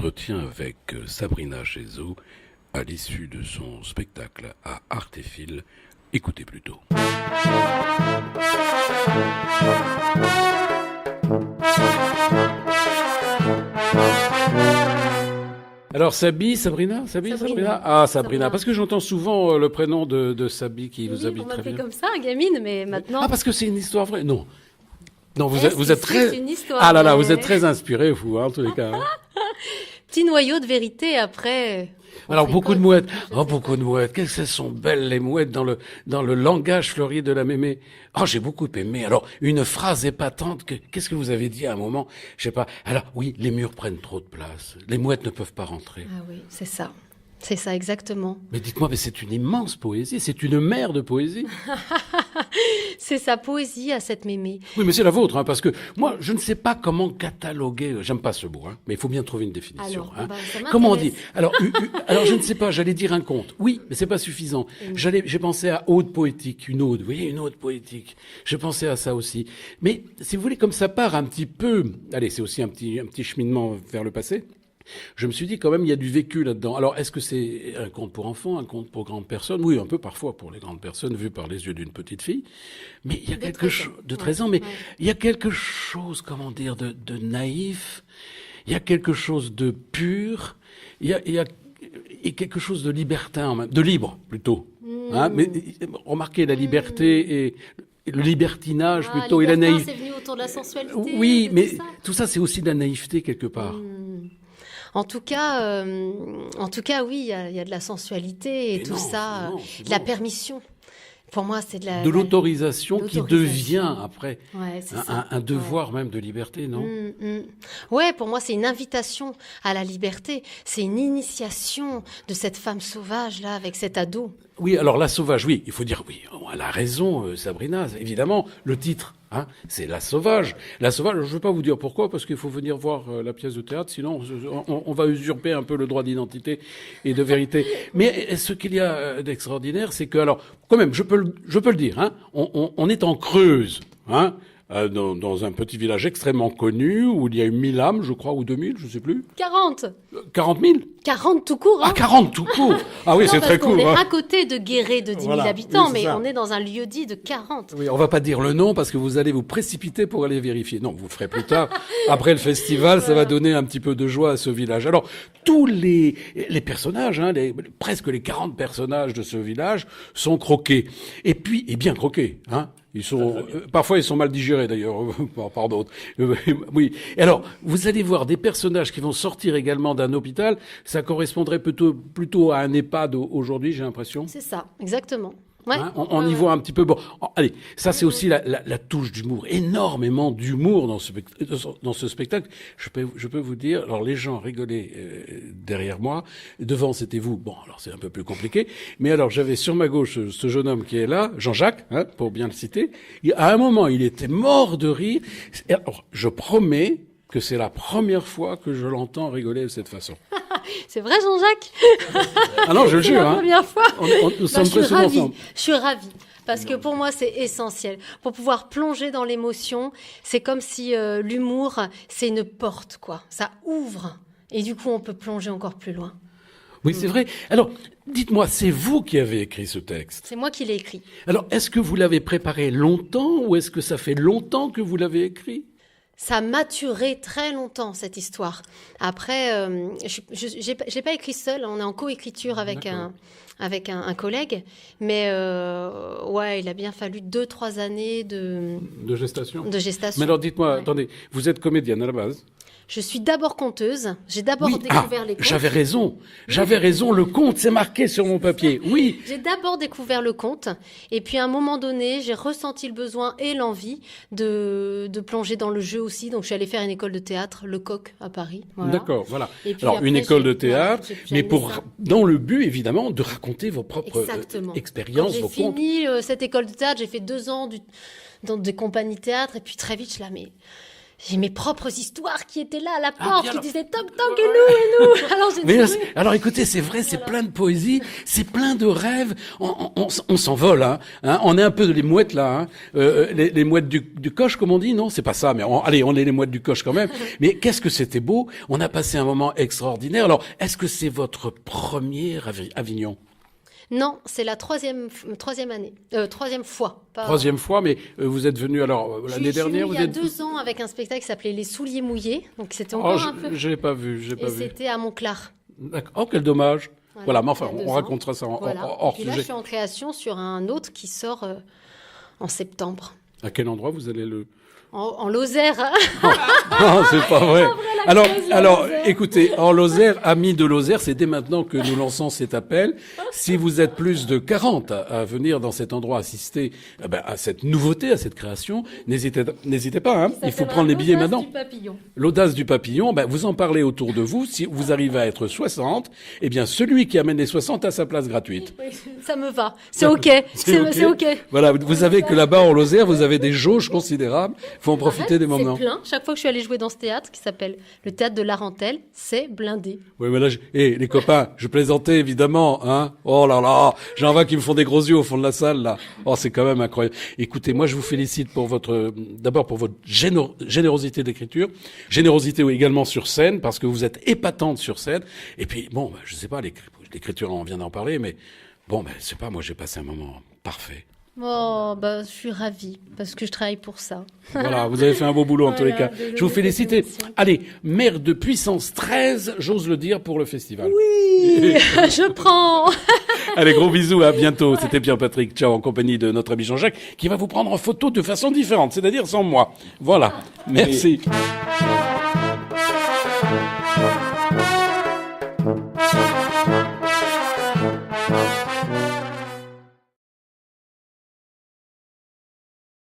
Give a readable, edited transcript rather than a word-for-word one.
entretien avec Sabrina Gézo à l'issue de son spectacle à Artéfil. Écoutez plutôt. Alors Sabrina. Ah Sabrina, parce que j'entends souvent le prénom de Sabi qui vous habite très bien. On m'appelait comme ça, gamine, mais maintenant... Ah, parce que c'est une histoire vraie. Non, vous êtes C'est une histoire. Ah là là, vous êtes très inspiré, vous, en tous les cas. Petit noyau de vérité après... Alors beaucoup de mouettes. Oh, beaucoup de mouettes. Qu'est-ce qu'elles sont belles, les mouettes, dans le langage fleuri de la mémé. Oh, j'ai beaucoup aimé. Alors, une phrase épatante. Qu'est-ce que vous avez dit à un moment? Je sais pas. Alors, oui, les murs prennent trop de place. Les mouettes ne peuvent pas rentrer. Ah oui, c'est ça. C'est ça, exactement. Mais dites-moi, mais c'est une immense poésie. C'est une mer de poésie. C'est sa poésie à cette mémé. Oui, mais c'est la vôtre, hein, parce que moi, je ne sais pas comment cataloguer. J'aime pas ce mot, hein, mais il faut bien trouver une définition. Alors, hein. ça Comment on dit? Alors, je ne sais pas. J'allais dire un conte. Oui, mais c'est pas suffisant. J'ai pensé à ode poétique, une ode. Vous voyez, une ode poétique. Je pensais à ça aussi. Mais si vous voulez, comme ça part un petit peu. Allez, c'est aussi un petit cheminement vers le passé. Je me suis dit quand même il y a du vécu là-dedans. Alors est-ce que c'est un conte pour enfants, un conte pour grandes personnes? Oui, un peu parfois pour les grandes personnes vu par les yeux d'une petite fille. Mais il y a quelque chose de 13 ans, mais il y a quelque chose, comment dire, de naïf. Il y a quelque chose de pur. Il y a quelque chose de libertin, même, de libre plutôt. Hein, mais remarquez la liberté et le libertinage plutôt et la naïveté. C'est venu autour de la sensualité. Oui, mais tout ça c'est aussi de la naïveté quelque part. En tout cas, oui, il y a de la sensualité et tout ça, de la permission. Pour moi, c'est de l'autorisation qui devient après un devoir même de liberté, non? Ouais, pour moi, c'est une invitation à la liberté. C'est une initiation de cette femme sauvage là avec cet ado. Oui, alors la sauvage, oui, il faut dire oui. Elle a raison, Sabrina. Évidemment, le titre. Hein, c'est La Sauvage. La Sauvage, je ne vais pas vous dire pourquoi, parce qu'il faut venir voir la pièce de théâtre, sinon on va usurper un peu le droit d'identité et de vérité. Mais ce qu'il y a d'extraordinaire, c'est que, alors, quand même, je peux le dire, hein, on est en Creuse, hein, dans un petit village extrêmement connu, où il y a eu 1000 âmes, je crois, ou 2000, je ne sais plus. 40 000 40 tout court, hein. Ah, 40 tout court. Ah oui, c'est très court. On est hein. à côté de Guéret de 10 000 habitants, mais on est dans un lieu-dit de 40. Oui, on va pas dire le nom parce que vous allez vous précipiter pour aller vérifier. Non, vous le ferez plus tard. Après le festival, ça va donner un petit peu de joie à ce village. Alors, tous les personnages, hein, presque les 40 personnages de ce village sont croqués. Et bien croqués, hein. Ils sont parfois ils sont mal digérés d'ailleurs par d'autres. Oui. Et alors vous allez voir des personnages qui vont sortir également d'un hôpital. Ça correspondrait plutôt à un EHPAD aujourd'hui, j'ai l'impression. C'est ça, exactement. Ouais. Hein, on y voit un petit peu. Bon, allez, ça c'est aussi la touche d'humour, énormément d'humour dans ce spectacle. Je peux vous dire. Alors les gens rigolaient derrière moi, devant c'était vous. Bon, alors c'est un peu plus compliqué. Mais alors j'avais sur ma gauche ce jeune homme qui est là, Jean-Jacques, hein, pour bien le citer. À un moment, il était mort de rire. Alors je promets que c'est la première fois que je l'entends rigoler de cette façon. C'est vrai, Jean-Jacques? Ah non, je le jure. C'est la première fois. Nous sommes très souvent ensemble. Je suis ravie. Parce que pour moi, c'est essentiel. Pour pouvoir plonger dans l'émotion, c'est comme si l'humour, c'est une porte, quoi. Ça ouvre. Et du coup, on peut plonger encore plus loin. Oui, c'est vrai. Alors, dites-moi, c'est vous qui avez écrit ce texte? C'est moi qui l'ai écrit. Alors, est-ce que vous l'avez préparé longtemps ou est-ce que ça fait longtemps que vous l'avez écrit? Ça a maturé très longtemps, cette histoire. Après, je l'ai pas écrit seule. On est en coécriture avec un collègue. Mais ouais, il a bien fallu 2-3 années de gestation. Mais alors, dites-moi, attendez, vous êtes comédienne à la base? Je suis d'abord conteuse. J'ai d'abord découvert les contes. J'avais raison. Le conte, c'est marqué sur mon papier. Oui. J'ai d'abord découvert le conte. Et puis, à un moment donné, j'ai ressenti le besoin et l'envie de plonger dans le jeu aussi. Donc, je suis allée faire une école de théâtre, Le Coq, à Paris. Voilà. D'accord, voilà. Alors, après, une école de théâtre, mais dans le but, évidemment, de raconter vos propres expériences, vos contes. J'ai fini cette école de théâtre. J'ai fait 2 ans dans des compagnies de théâtre. Et puis, très vite, j'ai mes propres histoires qui étaient là à la Ah, porte, bien qui alors. disaient toc toc et nous. Alors j'ai Mais, dit, alors écoutez, c'est vrai, c'est plein de poésie, c'est plein de rêves. On s'envole, hein. On est un peu les mouettes là, hein. Les mouettes du coche, comme on dit, non, c'est pas ça. Mais allez, on est les mouettes du coche quand même. Mais qu'est-ce que c'était beau. On a passé un moment extraordinaire. Alors, est-ce que c'est votre premier Avignon? non, c'est la troisième année, troisième fois. Pas... Troisième fois, mais vous êtes venu alors l'année dernière. Vous Vous il y a êtes 2 ans avec un spectacle qui s'appelait Les Souliers Mouillés, donc c'était Oh, encore un peu. je l'ai pas vu, j'ai pas Et vu. c'était à Montclar. D'accord. Oh, quel dommage. Voilà, mais enfin, il y a 2 on ans. racontera ça Voilà. hors Et puis là, je sujet. suis en création sur un autre qui sort en septembre. À quel endroit vous allez le En Lozère. Non, c'est pas vrai. la Alors, cause, la alors, Lozère. écoutez, en Lozère, amis de Lozère, c'est dès maintenant que nous lançons cet appel. Si vous êtes plus de 40 à venir dans cet endroit assister à cette nouveauté, à cette création, n'hésitez pas. Hein. Il faut prendre les billets maintenant. L'audace du papillon, vous en parlez autour de vous. Si vous arrivez à être 60, eh bien, celui qui amène les 60 a sa place gratuite. Oui, ça me va. C'est OK. C'est OK. Voilà, vous savez que là-bas, en Lozère, vous avez des jauges considérables. Faut en profiter des moments. C'est plein. Chaque fois que je suis allée jouer dans ce théâtre, qui s'appelle le théâtre de l'Arentelle, c'est blindé. Oui, mais là, les copains, je plaisantais évidemment, hein. Oh là là, j'en vois qui me font des gros yeux au fond de la salle, là. Oh, c'est quand même incroyable. Écoutez, moi, je vous félicite pour d'abord pour votre générosité d'écriture, générosité également sur scène, parce que vous êtes épatante sur scène. Et puis, bon, je sais pas, l'écriture, on vient d'en parler, mais bon, c'est pas, moi, j'ai passé un moment parfait. Oh, je suis ravie, parce que je travaille pour ça. Voilà, vous avez fait un beau boulot en tous les cas. désolée, Je vous félicite. cette émotion. Allez, maire de puissance 13, j'ose le dire, pour le festival. Oui, je prends. Allez, gros bisous, à bientôt. C'était Pierre Patrick, ciao, en compagnie de notre ami Jean-Jacques, qui va vous prendre en photo de façon différente, c'est-à-dire sans moi. Voilà, merci.